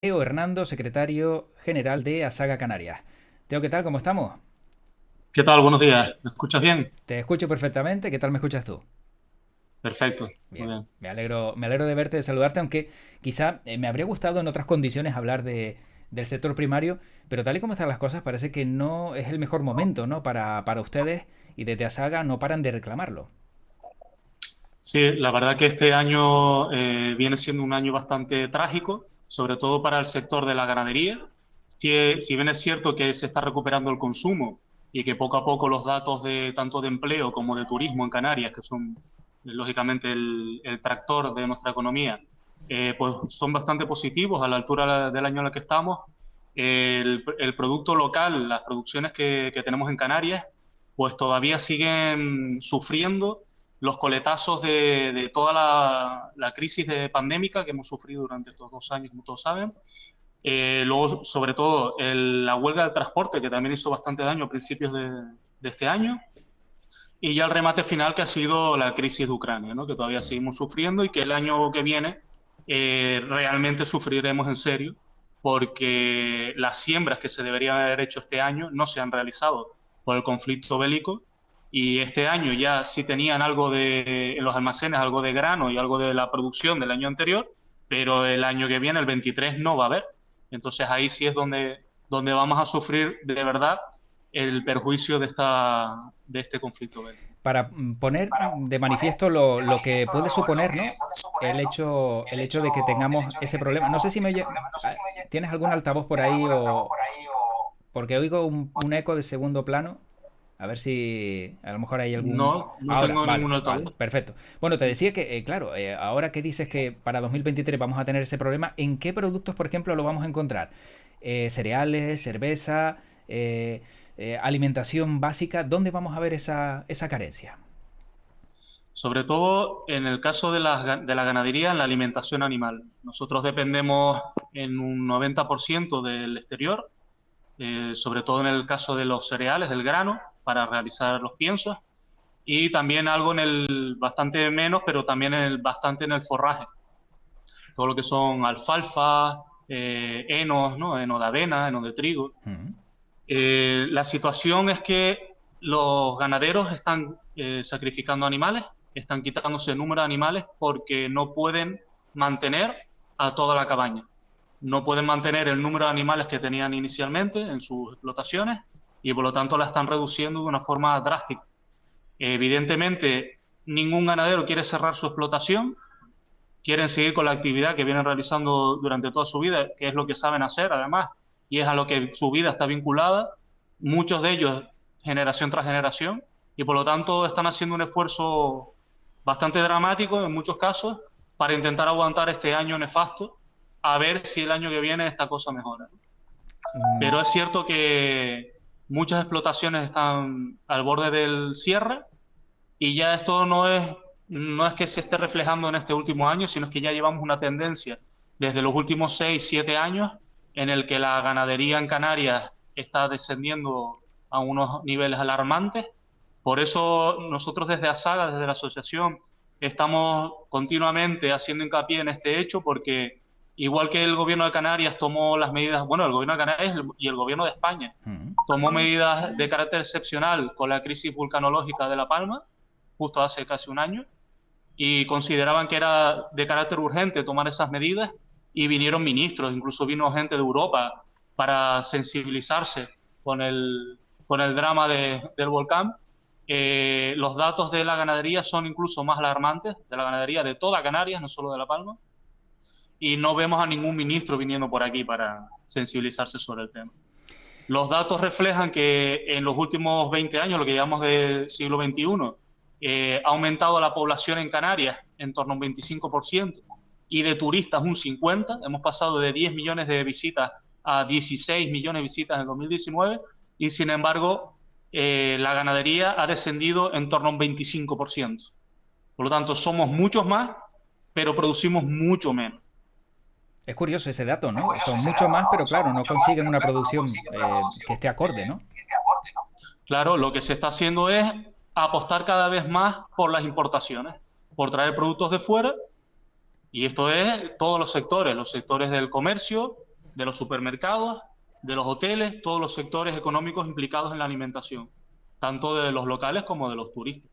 Teo Hernando, secretario general de Asaga Canarias. Teo, ¿qué tal? ¿Cómo estamos? ¿Qué tal? Buenos días. ¿Me escuchas bien? Te escucho perfectamente. ¿Qué tal me escuchas tú? Perfecto. Muy Bien, bien. me alegro de verte, de saludarte, aunque quizá me habría gustado en otras condiciones hablar del sector primario, pero tal y como están las cosas parece que no es el mejor momento, ¿no? Para ustedes y desde Asaga no paran de reclamarlo. Sí, la verdad que este año viene siendo un año bastante trágico, sobre todo para el sector de la ganadería. Si bien es cierto que se está recuperando el consumo y que poco a poco los datos de tanto de empleo como de turismo en Canarias, que son lógicamente el tractor de nuestra economía, pues son bastante positivos a la altura del año en el que estamos. El producto local, las producciones que tenemos en Canarias, pues todavía siguen sufriendo los coletazos de toda la crisis de pandémica que hemos sufrido durante estos 2 años, como todos saben. Luego, sobre todo, la huelga de transporte, que también hizo bastante daño a principios de este año. Y ya el remate final, que ha sido la crisis de Ucrania, ¿no? Que todavía seguimos sufriendo y que el año que viene realmente sufriremos en serio, porque las siembras que se deberían haber hecho este año no se han realizado por el conflicto bélico, y este año ya sí tenían algo en los almacenes, algo de grano y algo de la producción del año anterior, pero el año que viene, el 23, no va a haber. Entonces ahí sí es donde vamos a sufrir de verdad el perjuicio de este conflicto bélico. Para poner de manifiesto lo que puede suponer, ¿no? El hecho de que tengamos ese problema. No sé si ¿tienes algún altavoz por ahí o...? Porque oigo un eco de segundo plano. A ver si a lo mejor hay algún... No, no Ahora, tengo vale, ningún vale, altavoz. perfecto. Bueno, te decía que, claro, ahora que dices que para 2023 vamos a tener ese problema, ¿en qué productos, por ejemplo, lo vamos a encontrar? Cereales, cerveza, alimentación básica, ¿dónde vamos a ver esa carencia? Sobre todo en el caso de la ganadería, en la alimentación animal. Nosotros dependemos en un 90% del exterior, sobre todo en el caso de los cereales, del grano, para realizar los piensos, y también algo bastante menos, pero también bastante en el forraje. Todo lo que son alfalfa, henos, ¿no? Heno de avena, heno de trigo. Mm. La situación es que los ganaderos están sacrificando animales, están quitándose el número de animales porque no pueden mantener a toda la cabaña. No pueden mantener el número de animales que tenían inicialmente en sus explotaciones, y por lo tanto la están reduciendo de una forma drástica. Evidentemente, ningún ganadero quiere cerrar su explotación, quieren seguir con la actividad que vienen realizando durante toda su vida, que es lo que saben hacer además, y es a lo que su vida está vinculada, muchos de ellos generación tras generación, y por lo tanto están haciendo un esfuerzo bastante dramático en muchos casos para intentar aguantar este año nefasto, a ver si el año que viene esta cosa mejora. Mm. Pero es cierto que muchas explotaciones están al borde del cierre, y ya esto no es que se esté reflejando en este último año, sino que ya llevamos una tendencia desde los últimos 6 7 años en el que la ganadería en Canarias está descendiendo a unos niveles alarmantes. Por eso nosotros desde ASAGA, desde la asociación, estamos continuamente haciendo hincapié en este hecho, porque igual que el gobierno de Canarias tomó las medidas, bueno, el gobierno de Canarias y el gobierno de España Mm. tomó medidas de carácter excepcional con la crisis vulcanológica de La Palma, justo hace casi un año, y consideraban que era de carácter urgente tomar esas medidas, y vinieron ministros, incluso vino gente de Europa para sensibilizarse con el drama del volcán. Los datos de la ganadería son incluso más alarmantes, de la ganadería de toda Canarias, no solo de La Palma, y no vemos a ningún ministro viniendo por aquí para sensibilizarse sobre el tema. Los datos reflejan que en los últimos 20 años, lo que llamamos del siglo XXI, ha aumentado la población en Canarias en torno a un 25%, y de turistas un 50%. Hemos pasado de 10 millones de visitas a 16 millones de visitas en el 2019, y sin embargo la ganadería ha descendido en torno a un 25%. Por lo tanto, somos muchos más, pero producimos mucho menos. Es curioso ese dato, ¿no? Son mucho más, pero claro, no consiguen una producción que esté acorde, ¿no? Claro, lo que se está haciendo es apostar cada vez más por las importaciones, por traer productos de fuera, y esto es todos los sectores del comercio, de los supermercados, de los hoteles, todos los sectores económicos implicados en la alimentación, tanto de los locales como de los turistas.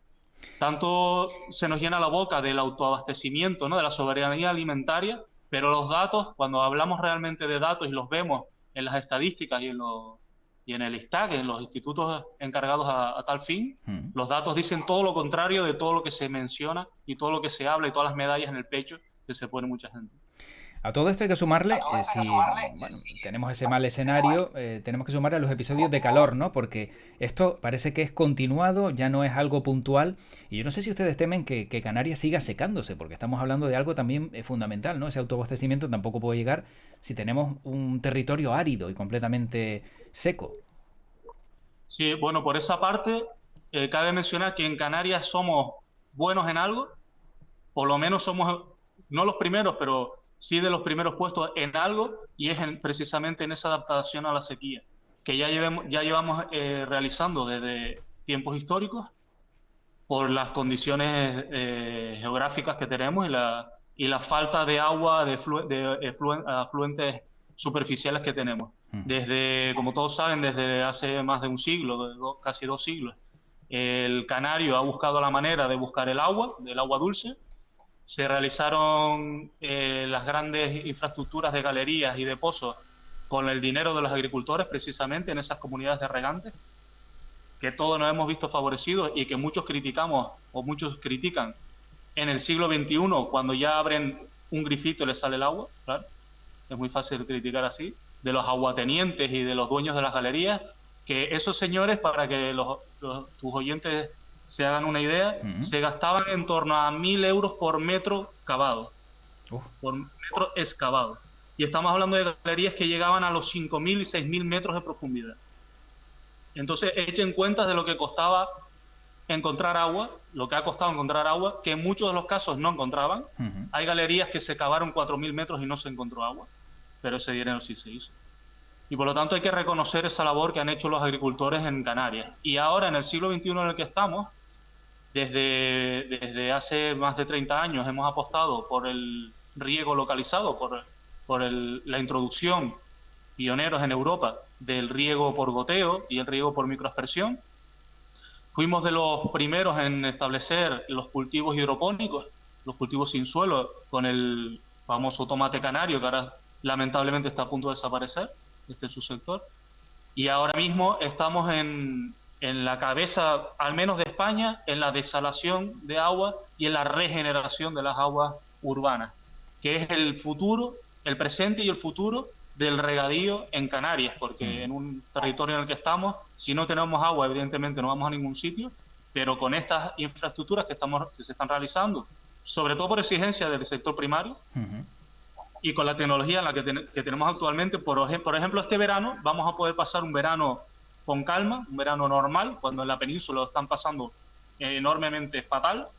Tanto se nos llena la boca del autoabastecimiento, ¿no?, de la soberanía alimentaria, pero los datos, cuando hablamos realmente de datos y los vemos en las estadísticas y en el ISTAC, en los institutos encargados a tal fin, los datos dicen todo lo contrario de todo lo que se menciona y todo lo que se habla y todas las medallas en el pecho que se pone mucha gente. A todo esto hay que sumarle, tenemos ese mal escenario, tenemos que sumarle a los episodios de calor, ¿no? Porque esto parece que es continuado, ya no es algo puntual. Y yo no sé si ustedes temen que Canarias siga secándose, porque estamos hablando de algo también fundamental, ¿no? Ese autoabastecimiento tampoco puede llegar si tenemos un territorio árido y completamente seco. Sí, bueno, por esa parte, cabe mencionar que en Canarias somos buenos en algo, por lo menos somos, no los primeros, pero sí de los primeros puestos en algo, y es precisamente en esa adaptación a la sequía, que ya llevamos realizando desde tiempos históricos por las condiciones geográficas que tenemos y la falta de agua de afluentes superficiales que tenemos. Desde, como todos saben, desde hace más de un siglo, casi 2 siglos, el canario ha buscado la manera de buscar el agua, del agua dulce. Se realizaron las grandes infraestructuras de galerías y de pozos con el dinero de los agricultores, precisamente en esas comunidades de regantes, que todos nos hemos visto favorecidos y que muchos criticamos o muchos critican en el siglo XXI, cuando ya abren un grifito y les sale el agua. Claro, es muy fácil criticar así, de los aguatenientes y de los dueños de las galerías, que esos señores, para que tus oyentes se hagan una idea, se gastaban en torno a 1.000 euros por metro cavado, por metro excavado. Y estamos hablando de galerías que llegaban a los 5.000 y 6.000 metros de profundidad. Entonces, echen cuentas de lo que costaba encontrar agua, lo que ha costado encontrar agua, que en muchos de los casos no encontraban. Hay galerías que se cavaron 4.000 metros y no se encontró agua, pero ese dinero sí se hizo. Y por lo tanto hay que reconocer esa labor que han hecho los agricultores en Canarias. Y ahora, en el siglo XXI en el que estamos, desde hace más de 30 años hemos apostado por el riego localizado, por la introducción, pioneros en Europa, del riego por goteo y el riego por microaspersión. Fuimos de los primeros en establecer los cultivos hidropónicos, los cultivos sin suelo, con el famoso tomate canario, que ahora lamentablemente está a punto de desaparecer, este es su sector. Y ahora mismo estamos en la cabeza, al menos de España, en la desalación de agua y en la regeneración de las aguas urbanas, que es el futuro, el presente y el futuro del regadío en Canarias, porque en un territorio en el que estamos, si no tenemos agua, evidentemente no vamos a ningún sitio, pero con estas infraestructuras que se están realizando, sobre todo por exigencia del sector primario, y con la tecnología en la que tenemos actualmente, por ejemplo, este verano vamos a poder pasar un verano con calma, un verano normal, cuando en la península lo están pasando enormemente fatal,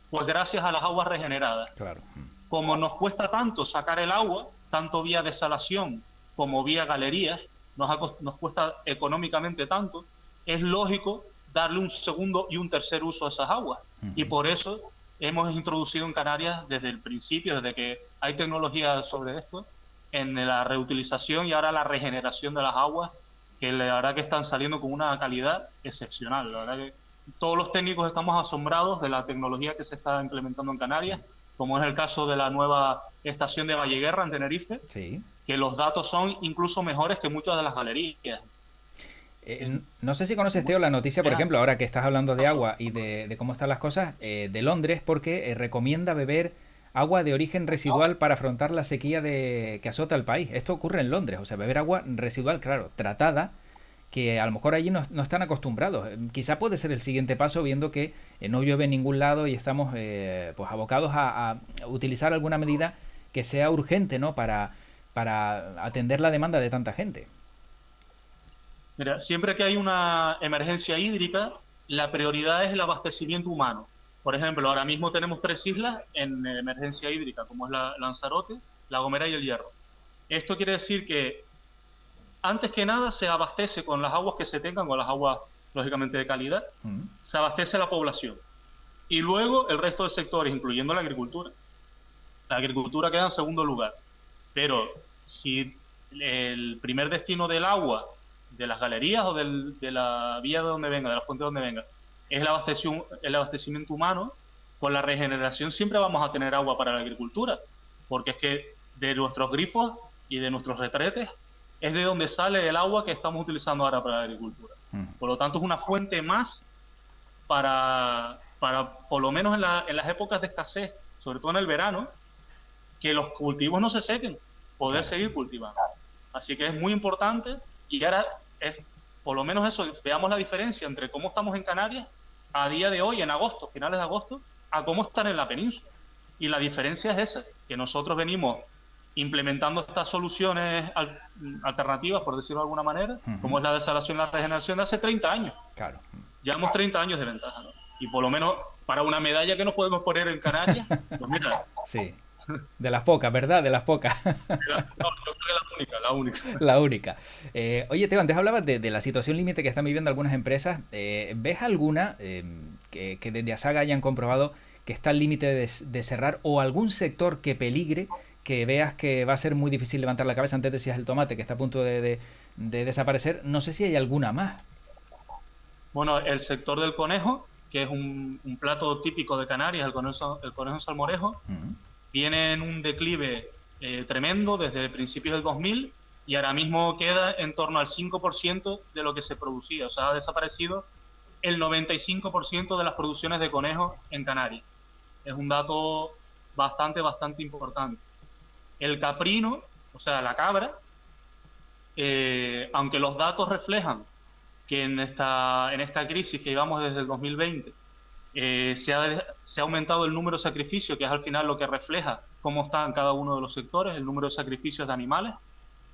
pues gracias a las aguas regeneradas. Claro. Como nos cuesta tanto sacar el agua, tanto vía desalación como vía galerías, nos cuesta económicamente tanto, es lógico darle un segundo y un tercer uso a esas aguas. Y por eso hemos introducido en Canarias desde el principio, desde que hay tecnología sobre esto, en la reutilización y ahora la regeneración de las aguas, que la verdad que están saliendo con una calidad excepcional. La verdad que todos los técnicos estamos asombrados de la tecnología que se está implementando en Canarias, como es el caso de la nueva estación de Valleguerra en Tenerife, sí, que los datos son incluso mejores que muchas de las galerías. No sé si conoces, Teo, la noticia, por ejemplo, ahora que estás hablando de agua y de cómo están las cosas, de Londres, porque recomienda beber agua de origen residual para afrontar la sequía que azota el país. Esto ocurre en Londres, o sea, beber agua residual, claro, tratada, que a lo mejor allí no están acostumbrados. Quizá puede ser el siguiente paso, viendo que no llueve en ningún lado y estamos pues abocados a utilizar alguna medida que sea urgente, ¿no?, para atender la demanda de tanta gente. Mira, siempre que hay una emergencia hídrica, la prioridad es el abastecimiento humano. Por ejemplo, ahora mismo tenemos 3 islas en emergencia hídrica, como es Lanzarote, La Gomera y El Hierro. Esto quiere decir que, antes que nada, se abastece con las aguas que se tengan, con las aguas, lógicamente, de calidad, se abastece la población. Y luego el resto de sectores, incluyendo la agricultura. La agricultura queda en segundo lugar. Pero si el primer destino del agua, de las galerías o de la vía de donde venga, de la fuente de donde venga, es el abastecimiento humano, con la regeneración siempre vamos a tener agua para la agricultura, porque es que de nuestros grifos y de nuestros retretes es de donde sale el agua que estamos utilizando ahora para la agricultura. Por lo tanto, es una fuente más para por lo menos en las épocas de escasez, sobre todo en el verano, que los cultivos no se sequen, poder seguir cultivando. Así que es muy importante, y ahora es por lo menos eso, veamos la diferencia entre cómo estamos en Canarias a día de hoy, en agosto, finales de agosto, a cómo están en la península. Y la diferencia es esa, que nosotros venimos implementando estas soluciones alternativas, por decirlo de alguna manera, como es la desalación y la regeneración de hace 30 años. Claro. Llevamos 30 años de ventaja, ¿no? Y por lo menos para una medalla que nos podemos poner en Canarias, pues mira. Sí. De las pocas, ¿verdad? De las pocas. No, yo creo que la única. La única. Oye, Teo, antes hablabas de la situación límite que están viviendo algunas empresas. ¿Ves alguna que desde ASAGA hayan comprobado que está al límite de cerrar, o algún sector que peligre, que veas que va a ser muy difícil levantar la cabeza? Antes decías el tomate, que está a punto de desaparecer. No sé si hay alguna más. Bueno, el sector del conejo, que es un plato típico de Canarias, el conejo salmorejo, viene en un declive tremendo desde principios del 2000, y ahora mismo queda en torno al 5% de lo que se producía. O sea, ha desaparecido el 95% de las producciones de conejos en Canarias. Es un dato bastante importante. El caprino, o sea, la cabra, aunque los datos reflejan que en esta crisis que llevamos desde el 2020 se ha aumentado el número de sacrificios, que es al final lo que refleja cómo están cada uno de los sectores, el número de sacrificios de animales.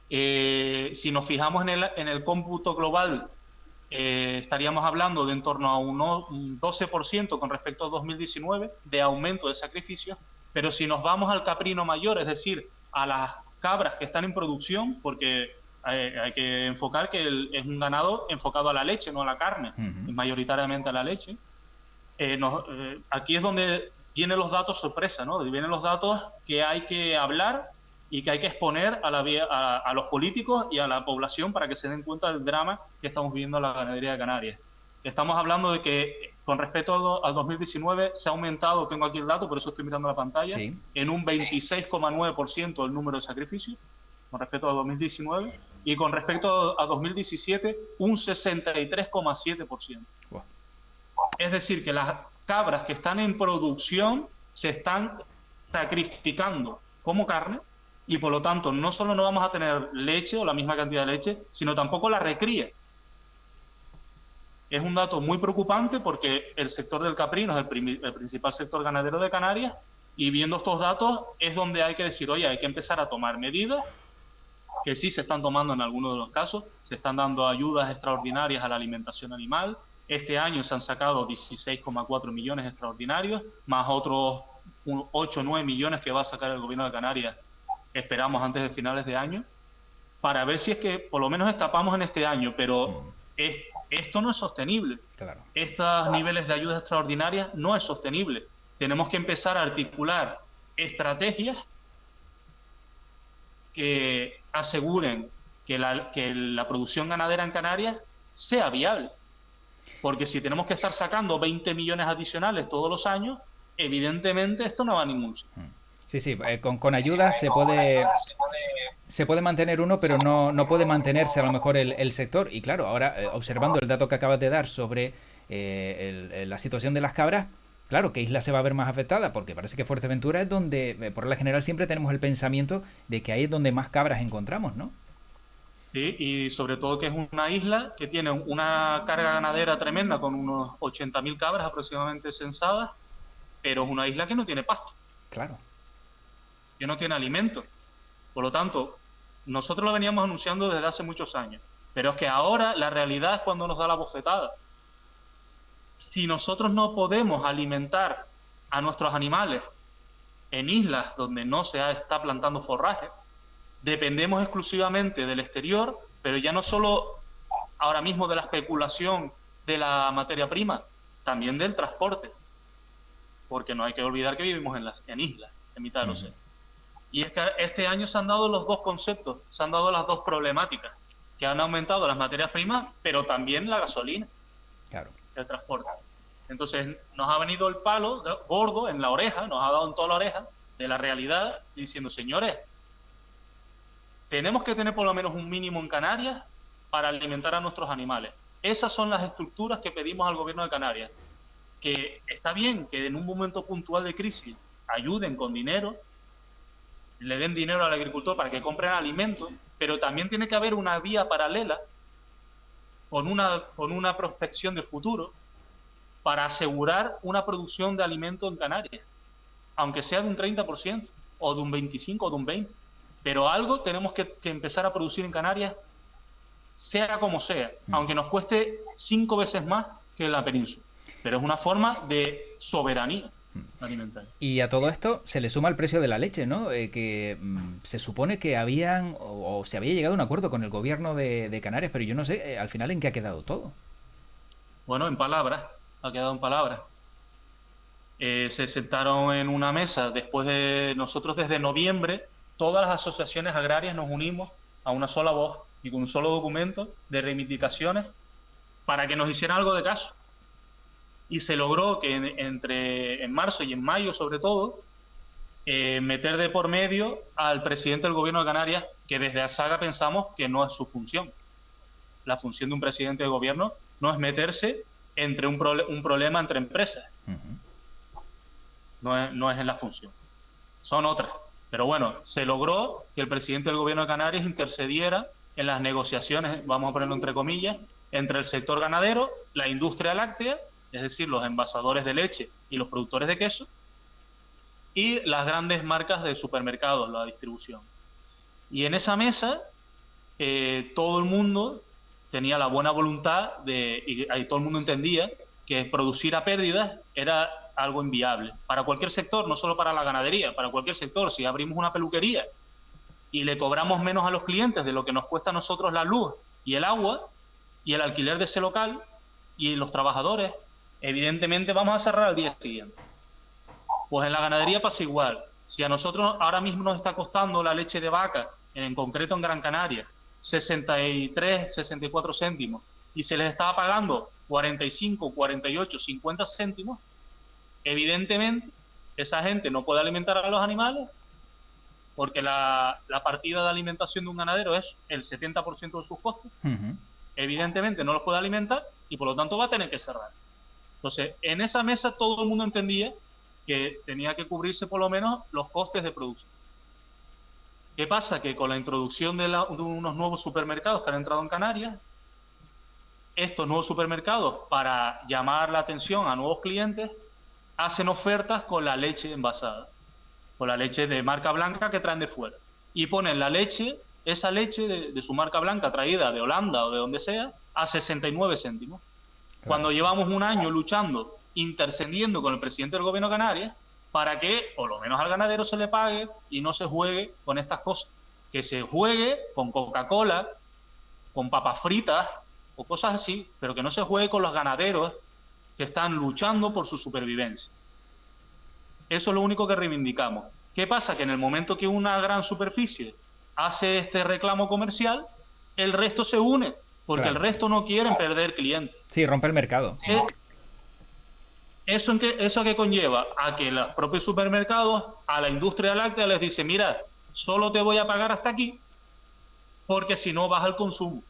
Si nos fijamos en el cómputo global, estaríamos hablando de en torno a un 12% con respecto a 2019 de aumento de sacrificios, pero si nos vamos al caprino mayor, es decir, a las cabras que están en producción, porque hay que enfocar que es un ganado enfocado a la leche, no a la carne, mayoritariamente a la leche. Aquí es donde vienen los datos sorpresa, ¿no? Vienen los datos que hay que hablar y que hay que exponer a los políticos y a la población para que se den cuenta del drama que estamos viviendo en la ganadería de Canarias. Estamos hablando de que con respecto al 2019 se ha aumentado, tengo aquí el dato, por eso estoy mirando la pantalla, sí, en un 26,9% el número de sacrificios con respecto a 2019, y con respecto a 2017 un 63,7%. Wow. Es decir, que las cabras que están en producción se están sacrificando como carne, y por lo tanto no solo no vamos a tener leche o la misma cantidad de leche, sino tampoco la recría. Es un dato muy preocupante porque el sector del caprino es el principal sector ganadero de Canarias, y viendo estos datos es donde hay que decir, oye, hay que empezar a tomar medidas, que sí se están tomando en algunos de los casos. Se están dando ayudas extraordinarias a la alimentación animal. Este año se han sacado 16,4 millones extraordinarios, más otros 8 o 9 millones que va a sacar el gobierno de Canarias, esperamos antes de finales de año, para ver si es que por lo menos escapamos en este año, pero esto no es sostenible. Claro. Estos niveles de ayudas extraordinarias no es sostenible. Tenemos que empezar a articular estrategias que aseguren que la producción ganadera en Canarias sea viable. Porque si tenemos que estar sacando 20 millones adicionales todos los años, evidentemente esto no va a ningún sitio. Sí, con ayuda se puede mantener uno, pero no puede mantenerse a lo mejor el sector. Y claro, ahora observando el dato que acabas de dar sobre la situación de las cabras, claro, ¿qué isla se va a ver más afectada? Porque parece que Fuerteventura es donde, por regla general, siempre tenemos el pensamiento de que ahí es donde más cabras encontramos, ¿no? Sí, y sobre todo que es una isla que tiene una carga ganadera tremenda, con unos 80.000 cabras aproximadamente censadas, pero es una isla que no tiene pasto. Claro. Que no tiene alimento. Por lo tanto, nosotros lo veníamos anunciando desde hace muchos años, pero es que ahora la realidad es cuando nos da la bofetada. Si nosotros no podemos alimentar a nuestros animales en islas donde no se está plantando forraje, dependemos exclusivamente del exterior, pero ya no solo ahora mismo de la especulación de la materia prima, también del transporte, porque no hay que olvidar que vivimos en islas, en mitad del océano. Y es que este año se han dado los dos conceptos, se han dado las dos problemáticas, que han aumentado las materias primas, pero también la gasolina, Claro. el transporte. Entonces nos ha venido el palo gordo en la oreja, nos ha dado en toda la oreja de la realidad, diciendo, señores, tenemos que tener por lo menos un mínimo en Canarias para alimentar a nuestros animales. Esas son las estructuras que pedimos al gobierno de Canarias. Que está bien que en un momento puntual de crisis ayuden con dinero, le den dinero al agricultor para que compren alimentos, pero también tiene que haber una vía paralela con una prospección de futuro para asegurar una producción de alimentos en Canarias, aunque sea de un 30% o de un 25% o de un 20%. Pero algo tenemos que empezar a producir en Canarias, sea como sea, aunque nos cueste 5 veces más que en la península. Pero es una forma de soberanía alimentaria. Y a todo esto se le suma el precio de la leche, ¿no? Que se supone que habían o se había llegado a un acuerdo con el gobierno de Canarias, pero yo no sé al final en qué ha quedado todo. Bueno, en palabras, ha quedado en palabras. Se sentaron en una mesa después de nosotros desde noviembre, todas las asociaciones agrarias nos unimos a una sola voz y con un solo documento de reivindicaciones para que nos hicieran algo de caso. Y se logró que en marzo y en mayo, sobre todo, meter de por medio al presidente del gobierno de Canarias, que desde ASAGA pensamos que no es su función. La función de un presidente de gobierno no es meterse entre un problema entre empresas. No es en la función. Son otras. Pero bueno, se logró que el presidente del gobierno de Canarias intercediera en las negociaciones, vamos a ponerlo entre comillas, entre el sector ganadero, la industria láctea, es decir, los envasadores de leche y los productores de queso, y las grandes marcas de supermercados, la distribución. Y en esa mesa todo el mundo tenía la buena voluntad y todo el mundo entendía que producir a pérdidas era algo inviable para cualquier sector, no solo para la ganadería, para cualquier sector. Si abrimos una peluquería y le cobramos menos a los clientes de lo que nos cuesta a nosotros la luz y el agua y el alquiler de ese local y los trabajadores, evidentemente vamos a cerrar al día siguiente. Pues en la ganadería pasa igual. Si a nosotros ahora mismo nos está costando la leche de vaca, en concreto en Gran Canaria, 63, 64 céntimos, y se les estaba pagando 45, 48, 50 céntimos, evidentemente esa gente no puede alimentar a los animales porque la partida de alimentación de un ganadero es el 70% de sus costos. Evidentemente no los puede alimentar y por lo tanto va a tener que cerrar. Entonces, en esa mesa todo el mundo entendía que tenía que cubrirse por lo menos los costes de producción. ¿Qué pasa? Que con la introducción de unos nuevos supermercados que han entrado en Canarias, estos nuevos supermercados, para llamar la atención a nuevos clientes, hacen ofertas con la leche envasada, con la leche de marca blanca que traen de fuera. Y ponen la leche, esa leche de su marca blanca traída de Holanda o de donde sea, a 69 céntimos. Claro. Cuando llevamos un año luchando, intercediendo con el presidente del gobierno de Canarias, para que por lo menos al ganadero se le pague y no se juegue con estas cosas. Que se juegue con Coca-Cola, con papas fritas o cosas así, pero que no se juegue con los ganaderos que están luchando por su supervivencia. Eso es lo único que reivindicamos. ¿Qué pasa? Que en el momento que una gran superficie hace este reclamo comercial, el resto se une, porque claro, el resto no quieren perder clientes. Sí, rompe el mercado. ¿Eso qué conlleva? A que los propios supermercados, a la industria láctea les dice, mira, solo te voy a pagar hasta aquí, porque si no baja el consumo.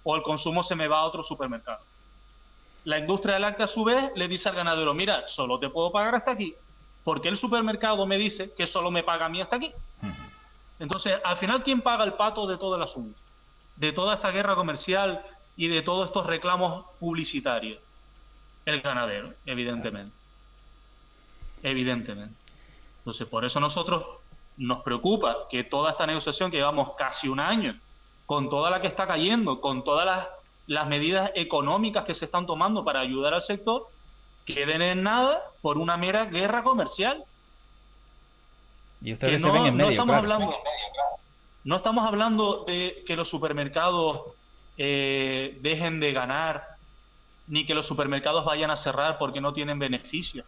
O el consumo se me va a otro supermercado. La industria láctea a su vez le dice al ganadero, mira, solo te puedo pagar hasta aquí, porque el supermercado me dice que solo me paga a mí hasta aquí. Entonces, al final, ¿quién paga el pato de todo el asunto? De toda esta guerra comercial y de todos estos reclamos publicitarios. El ganadero, evidentemente. Evidentemente. Entonces, por eso nosotros nos preocupa que toda esta negociación que llevamos casi un año, con toda la que está cayendo, con todas las medidas económicas que se están tomando para ayudar al sector, queden en nada por una mera guerra comercial. Y ustedes se ven en medio, no estamos hablando de que los supermercados dejen de ganar, ni que los supermercados vayan a cerrar porque no tienen beneficios.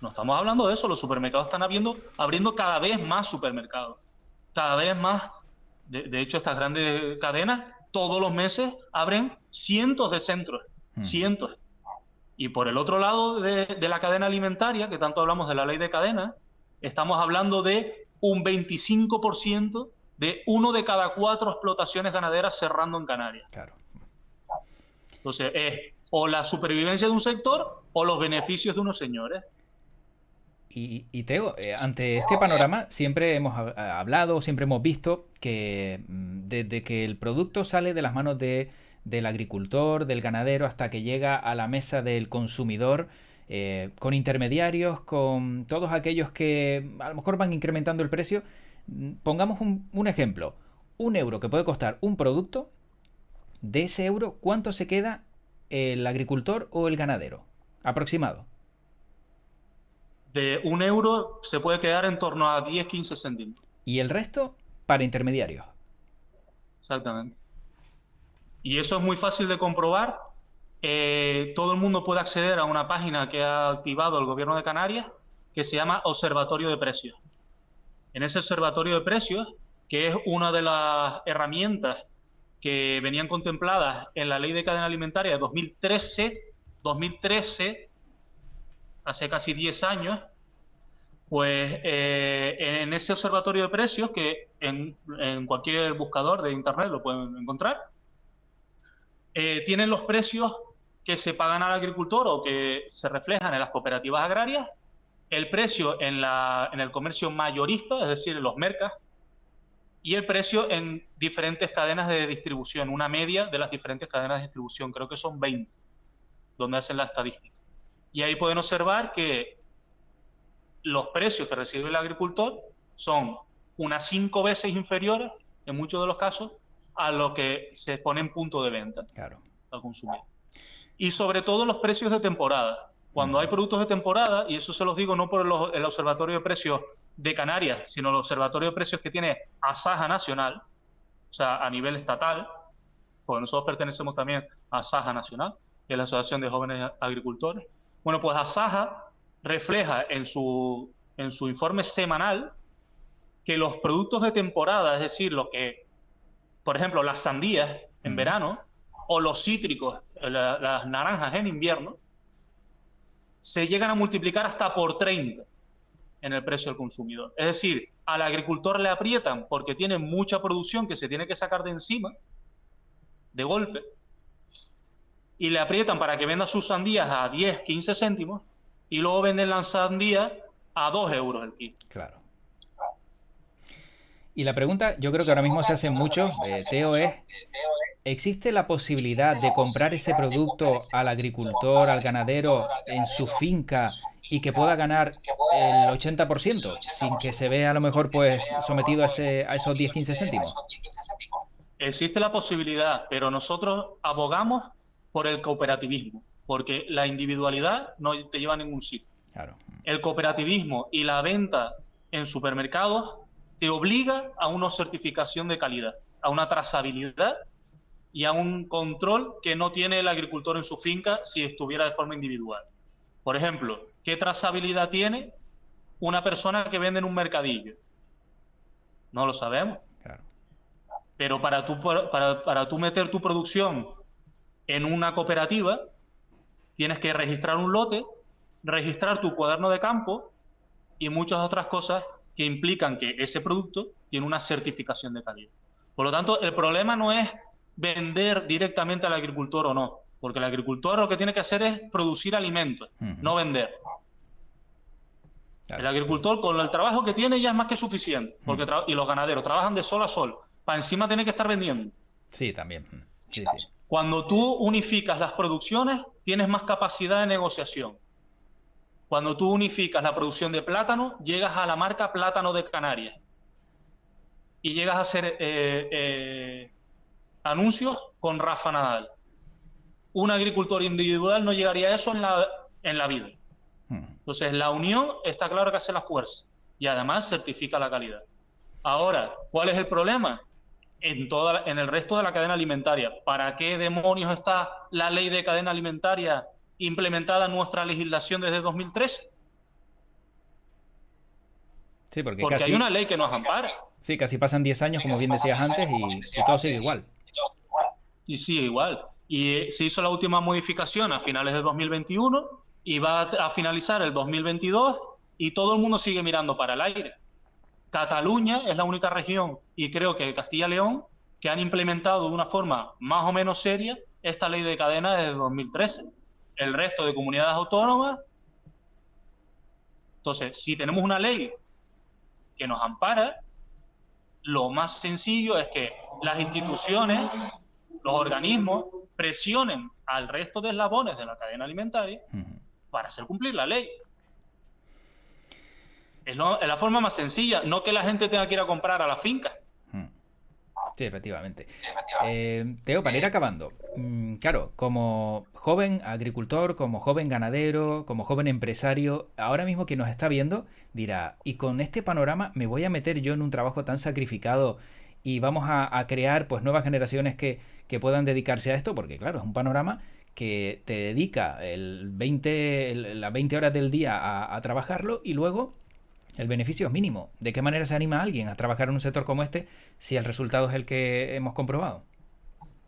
No estamos hablando de eso, los supermercados están abriendo cada vez más supermercados, cada vez más. De hecho, estas grandes cadenas todos los meses abren cientos de centros, cientos. Y por el otro lado de la cadena alimentaria, que tanto hablamos de la ley de cadenas, estamos hablando de un 25% de 1 de cada 4 explotaciones ganaderas cerrando en Canarias. Claro. Entonces, es o la supervivencia de un sector o los beneficios de unos señores. Y Teo, ante este panorama siempre hemos hablado, siempre hemos visto que desde que el producto sale de las manos del agricultor, del ganadero, hasta que llega a la mesa del consumidor, con intermediarios, con todos aquellos que a lo mejor van incrementando el precio. Pongamos un ejemplo. 1 euro que puede costar un producto, de ese euro, ¿cuánto se queda el agricultor o el ganadero? Aproximado. De 1 euro se puede quedar en torno a 10-15 céntimos. Y el resto para intermediarios. Exactamente. Y eso es muy fácil de comprobar. Todo el mundo puede acceder a una página que ha activado el Gobierno de Canarias que se llama Observatorio de Precios. En ese Observatorio de Precios, que es una de las herramientas que venían contempladas en la Ley de Cadena Alimentaria de 2013, hace casi 10 años, pues en ese observatorio de precios, que en cualquier buscador de internet lo pueden encontrar, tienen los precios que se pagan al agricultor o que se reflejan en las cooperativas agrarias, el precio en el comercio mayorista, es decir, en los mercas, y el precio en diferentes cadenas de distribución, una media de las diferentes cadenas de distribución, creo que son 20, donde hacen la estadística. Y ahí pueden observar que los precios que recibe el agricultor son unas 5 veces inferiores, en muchos de los casos, a lo que se pone en punto de venta al consumidor. Y sobre todo los precios de temporada. Cuando hay productos de temporada, y eso se los digo no por el Observatorio de Precios de Canarias, sino el Observatorio de Precios que tiene Asaja Nacional, o sea, a nivel estatal, porque nosotros pertenecemos también a Asaja Nacional, que es la Asociación de Jóvenes Agricultores. Bueno, pues Asaja refleja en su informe semanal que los productos de temporada, es decir, lo que, por ejemplo, las sandías en verano o los cítricos, las naranjas en invierno, se llegan a multiplicar hasta por 30 en el precio del consumidor. Es decir, al agricultor le aprietan porque tiene mucha producción que se tiene que sacar de encima, de golpe, y le aprietan para que venda sus sandías a 10, 15 céntimos, y luego venden las sandías a 2 euros el kilo. Claro. Y la pregunta, yo creo que ahora mismo se hace mucho, Teo, es: ¿existe la posibilidad de comprar ese producto al agricultor, al ganadero, en su finca y que pueda ganar el 80% sin que se vea a lo mejor pues sometido a esos 10-15 céntimos? Existe la posibilidad, pero nosotros abogamos por el cooperativismo, porque la individualidad no te lleva a ningún sitio. Claro. El cooperativismo y la venta en supermercados te obliga a una certificación de calidad, a una trazabilidad y a un control que no tiene el agricultor en su finca si estuviera de forma individual. Por ejemplo, ¿qué trazabilidad tiene una persona que vende en un mercadillo? No lo sabemos. Claro. Pero para tú meter tu producción en una cooperativa, tienes que registrar un lote, registrar tu cuaderno de campo y muchas otras cosas que implican que ese producto tiene una certificación de calidad. Por lo tanto, el problema no es vender directamente al agricultor o no, porque el agricultor lo que tiene que hacer es producir alimentos, no vender. Claro. El agricultor con el trabajo que tiene ya es más que suficiente, porque y los ganaderos trabajan de sol a sol, para encima tiene que estar vendiendo. Sí, también. Sí. Cuando tú unificas las producciones, tienes más capacidad de negociación. Cuando tú unificas la producción de plátano, llegas a la marca Plátano de Canarias y llegas a hacer anuncios con Rafa Nadal. Un agricultor individual no llegaría a eso en la vida. Entonces, la unión está claro que hace la fuerza y además certifica la calidad. Ahora, ¿cuál es el problema? En el resto de la cadena alimentaria. ¿Para qué demonios está la ley de cadena alimentaria implementada en nuestra legislación desde 2013? Sí, porque porque hay una ley que nos ampara. Sí, casi pasan 10 años, como bien decías antes, y todo sigue igual. Y sigue igual. Y se hizo la última modificación a finales de 2021 y va a finalizar el 2022 y todo el mundo sigue mirando para el aire. Cataluña es la única región, y creo que Castilla y León, que han implementado de una forma más o menos seria esta ley de cadena desde 2013. El resto de comunidades autónomas. Entonces, si tenemos una ley que nos ampara, lo más sencillo es que las instituciones, los organismos, presionen al resto de eslabones de la cadena alimentaria para hacer cumplir la ley. Es la forma más sencilla, no que la gente tenga que ir a comprar a la finca. Sí, efectivamente. Teo, para ir acabando, claro, como joven agricultor, como joven ganadero, como joven empresario, ahora mismo quien nos está viendo dirá, y con este panorama me voy a meter yo en un trabajo tan sacrificado y vamos a crear pues nuevas generaciones que puedan dedicarse a esto, porque claro, es un panorama que te dedica las 20 horas del día a trabajarlo y luego el beneficio es mínimo. ¿De qué manera se anima a alguien a trabajar en un sector como este si el resultado es el que hemos comprobado?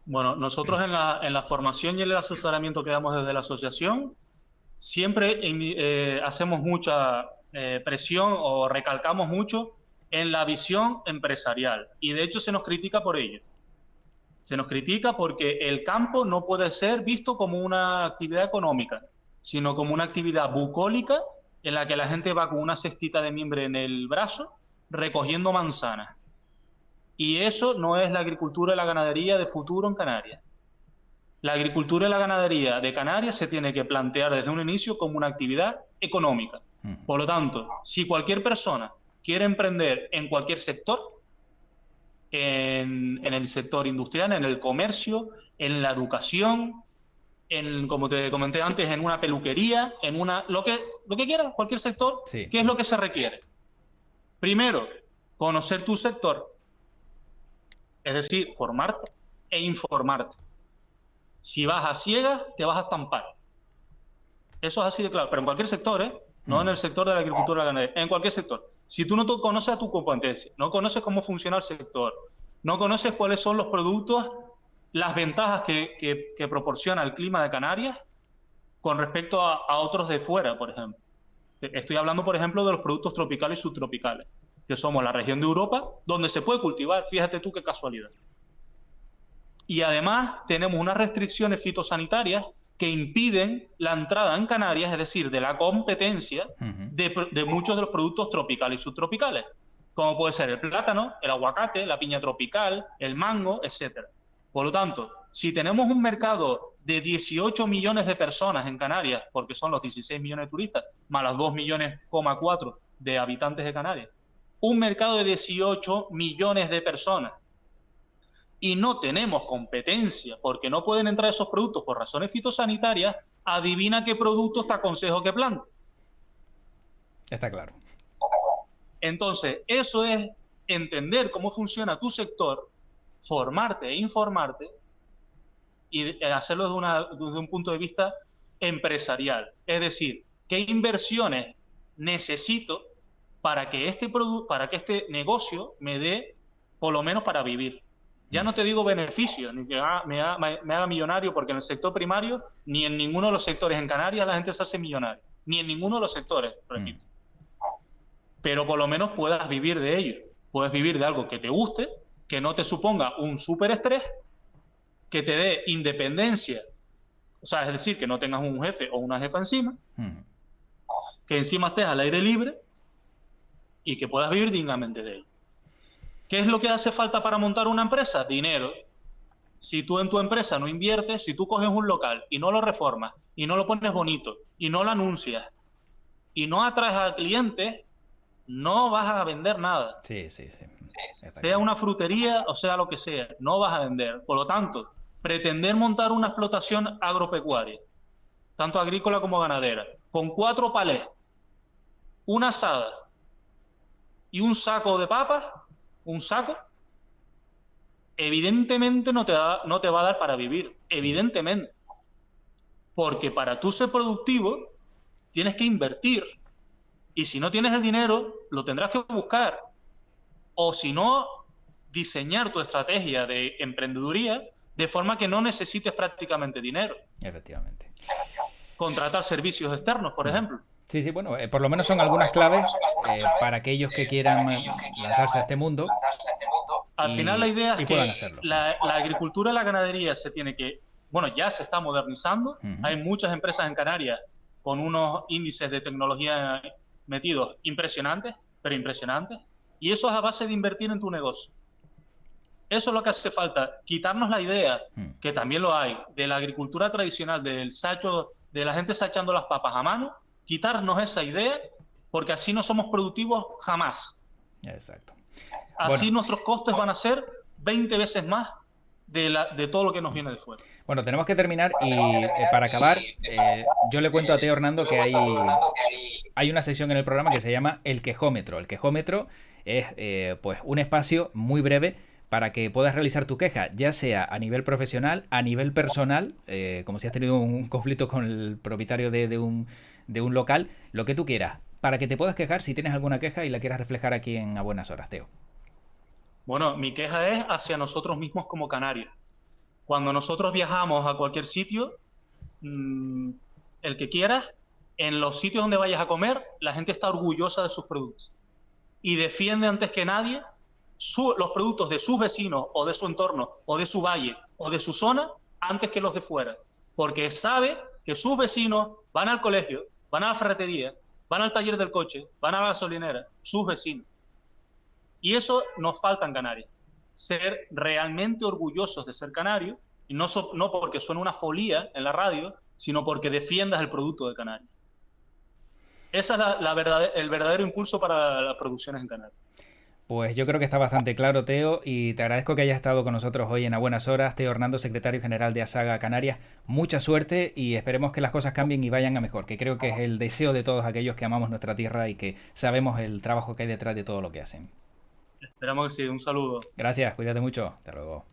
Bueno, nosotros en la formación y el asesoramiento que damos desde la asociación siempre hacemos mucha presión o recalcamos mucho en la visión empresarial, y de hecho se nos critica por ello. Se nos critica porque el campo no puede ser visto como una actividad económica, sino como una actividad bucólica en la que la gente va con una cestita de mimbre en el brazo recogiendo manzanas. Y eso no es la agricultura y la ganadería de futuro en Canarias. La agricultura y la ganadería de Canarias se tiene que plantear desde un inicio como una actividad económica. Por lo tanto, si cualquier persona quiere emprender en cualquier sector, en el sector industrial, en el comercio, en la educación, como te comenté antes, en una peluquería, en lo que quieras, cualquier sector, sí. ¿Qué es lo que se requiere? Primero, conocer tu sector, es decir, formarte e informarte. Si vas a ciegas, te vas a estampar. Eso es así de claro, pero en cualquier sector, no en el sector de la agricultura y la ganadería, en cualquier sector. Si tú no conoces a tu competencia, no conoces cómo funciona el sector, no conoces cuáles son los productos, las ventajas que proporciona el clima de Canarias con respecto a otros de fuera, por ejemplo. Estoy hablando, por ejemplo, de los productos tropicales y subtropicales, que somos la región de Europa donde se puede cultivar, fíjate tú qué casualidad. Y además tenemos unas restricciones fitosanitarias que impiden la entrada en Canarias, es decir, de la competencia de muchos de los productos tropicales y subtropicales, como puede ser el plátano, el aguacate, la piña tropical, el mango, etc. Por lo tanto, si tenemos un mercado de 18 millones de personas en Canarias, porque son los 16 millones de turistas, más los 2,4 millones de habitantes de Canarias, un mercado de 18 millones de personas, y no tenemos competencia porque no pueden entrar esos productos por razones fitosanitarias, adivina qué productos te aconsejo que plante. Está claro. Entonces, eso es entender cómo funciona tu sector, formarte e informarte y hacerlo desde un punto de vista empresarial. Es decir, qué inversiones necesito para que este negocio me dé por lo menos para vivir. Ya no te digo beneficios, ni que me haga millonario, porque en el sector primario, ni en ninguno de los sectores en Canarias la gente se hace millonaria. Ni en ninguno de los sectores, repito. Pero por lo menos puedas vivir de ello. Puedes vivir de algo que te guste, que no te suponga un súper estrés, que te dé independencia. O sea, es decir, que no tengas un jefe o una jefa encima, que encima estés al aire libre y que puedas vivir dignamente de ello. ¿Qué es lo que hace falta para montar una empresa? Dinero. Si tú en tu empresa no inviertes, si tú coges un local y no lo reformas, y no lo pones bonito, y no lo anuncias, y no atraes al cliente, no vas a vender nada. Sí. Sea una frutería o sea lo que sea, no vas a vender. Por lo tanto, pretender montar una explotación agropecuaria, tanto agrícola como ganadera, con 4 palés, una asada y un saco de papas, evidentemente no te va a dar para vivir, evidentemente. Porque para tú ser productivo tienes que invertir. Y si no tienes el dinero, lo tendrás que buscar. O si no, diseñar tu estrategia de emprendeduría de forma que no necesites prácticamente dinero. Efectivamente. Contratar servicios externos, por ejemplo. Sí, sí, bueno, por lo menos son algunas claves para aquellos que quieran lanzarse a este mundo Al final la idea es puedan que hacerlo. la agricultura y la ganadería se tiene que, bueno, ya se está modernizando. Hay muchas empresas en Canarias con unos índices de tecnología metidos impresionantes, pero impresionantes. Y eso es a base de invertir en tu negocio. Eso es lo que hace falta, quitarnos la idea, que también lo hay, de la agricultura tradicional, del sacho, de la gente sachando las papas a mano, quitarnos esa idea, porque así no somos productivos jamás. Exacto. Así nuestros costes van a ser 20 veces más de todo lo que nos viene de fuera. Bueno, tenemos que terminar y para acabar, yo le cuento a Teo Hernando que hay una sección en el programa que se llama El Quejómetro. El Quejómetro es pues un espacio muy breve para que puedas realizar tu queja, ya sea a nivel profesional, a nivel personal, como si has tenido un conflicto con el propietario de un local, lo que tú quieras, para que te puedas quejar si tienes alguna queja y la quieras reflejar aquí en A Buenas Horas, Teo. Bueno, mi queja es hacia nosotros mismos como canarios. Cuando nosotros viajamos a cualquier sitio, el que quieras, en los sitios donde vayas a comer, la gente está orgullosa de sus productos y defiende antes que nadie los productos de sus vecinos o de su entorno o de su valle o de su zona antes que los de fuera, porque sabe que sus vecinos van al colegio, van a la ferretería, van al taller del coche, van a la gasolinera, sus vecinos. Y eso nos falta en Canarias, ser realmente orgullosos de ser canarios, y no porque suene una folía en la radio, sino porque defiendas el producto de Canarias. Ese es el verdadero impulso para las producciones en Canarias. Pues yo creo que está bastante claro, Teo, y te agradezco que hayas estado con nosotros hoy en A Buenas Horas. Teo Hernando, secretario general de ASAGA Canarias. Mucha suerte y esperemos que las cosas cambien y vayan a mejor, que creo que es el deseo de todos aquellos que amamos nuestra tierra y que sabemos el trabajo que hay detrás de todo lo que hacen. Esperamos que sí. Un saludo. Gracias, cuídate mucho. Hasta luego.